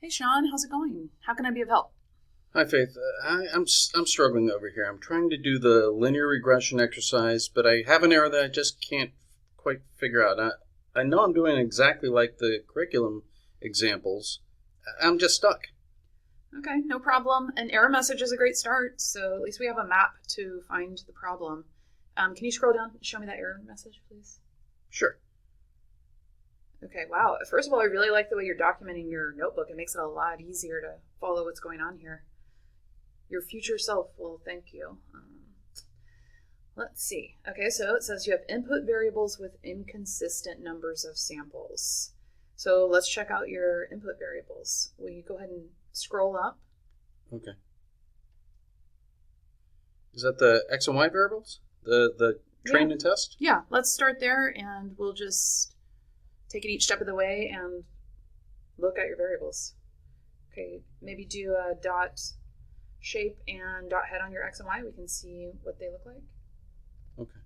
Hey Sean, how's it going? How can I be of help? Hi, Faith. I'm struggling over here. I'm trying to do the linear regression exercise, but I have an error that I just can't quite figure out. I know I'm doing exactly like the curriculum examples. I'm just stuck. Okay, no problem. An error message is a great start, so at least we have a map to find the problem. Can you scroll down and show me that error message, please? Sure. Okay, wow. First of all, I really like the way you're documenting your notebook. It makes it a lot easier to follow what's going on here. Your future self will thank you. Let's see. Okay, so it says you have input variables with inconsistent numbers of samples. So let's check out your input variables. Will you go ahead and scroll up? Okay. Is that the X and Y variables? The train and test? Yeah, let's start there and we'll just take it each step of the way and look at your variables. Okay, maybe do a dot shape and dot head on your X and Y. We can see what they look like. Okay.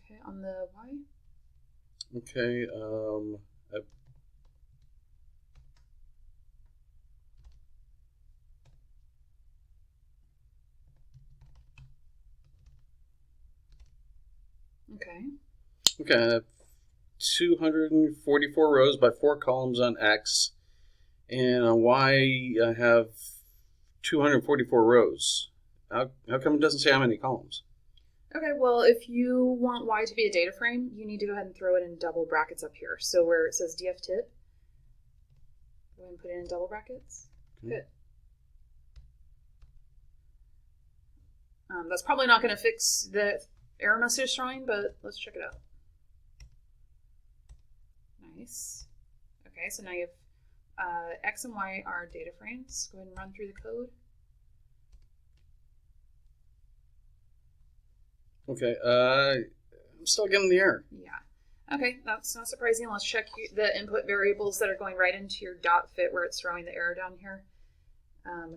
Okay, on the Y. Okay. Okay. Okay. I have 244 rows by 4 columns on X, and on Y I have 244 rows. How come it doesn't say how many columns? Okay, well, if you want Y to be a data frame, you need to go ahead and throw it in double brackets up here. So where it says df tip, go ahead and put it in double brackets. Okay. Good. That's probably not going to fix the error message throwing, but let's check it out. Nice. Okay, so now you have X and Y are data frames. Go ahead and run through the code. Okay, I'm still getting the error. Yeah. Okay, that's not surprising. Let's check the input variables that are going right into your dot fit where it's throwing the error down here.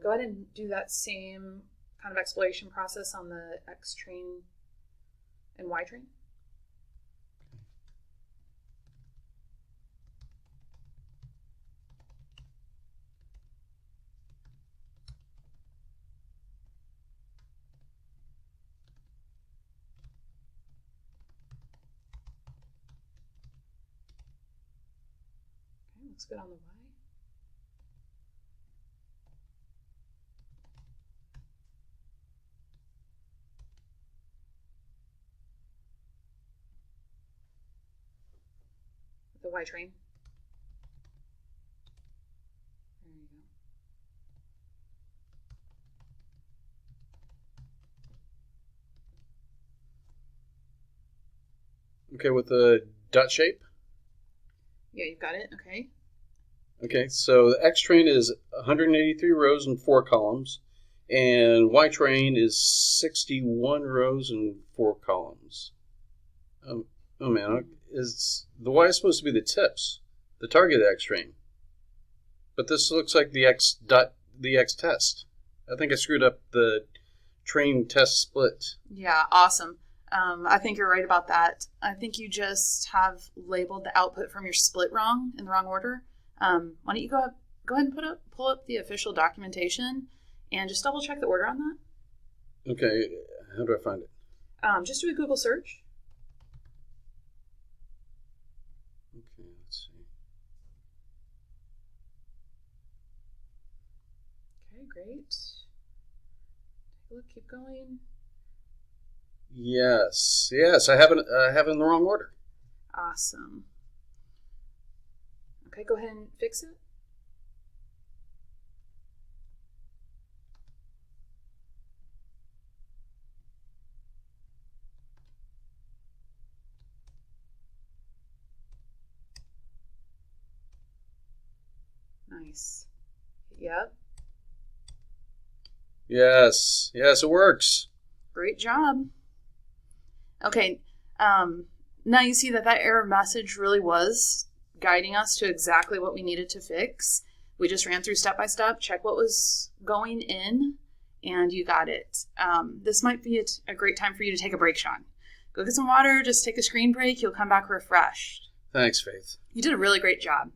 Go ahead and do that same kind of exploration process on the X train and Y train. Okay, looks good on the Y. The Y train. There you go. Okay, with the dot shape. Yeah, you've got it. Okay. Okay, so the X train is 183 rows and 4 columns, and Y train is 61 rows and 4 columns. Oh man, is the Y supposed to be the tips, the target X train? But this looks like the X test. I think I screwed up the train test split. Yeah, awesome. I think you're right about that. I think you just have labeled the output from your split wrong in the wrong order. Why don't you go ahead and pull up the official documentation and just double check the order on that. Okay, how do I find it? Just do a Google search. Okay, let's see. Okay, great. Take a look, keep going. Yes, I have it in the wrong order. Awesome. Okay, go ahead and fix it. Nice. Yep. Yes, it works. Great job. Okay, now you see that error message really was guiding us to exactly what we needed to fix. We just ran through step by step, check what was going in, and you got it. This might be a great time for you to take a break, Sean. Go get some water, just take a screen break. You'll come back refreshed. Thanks, Faith. You did a really great job.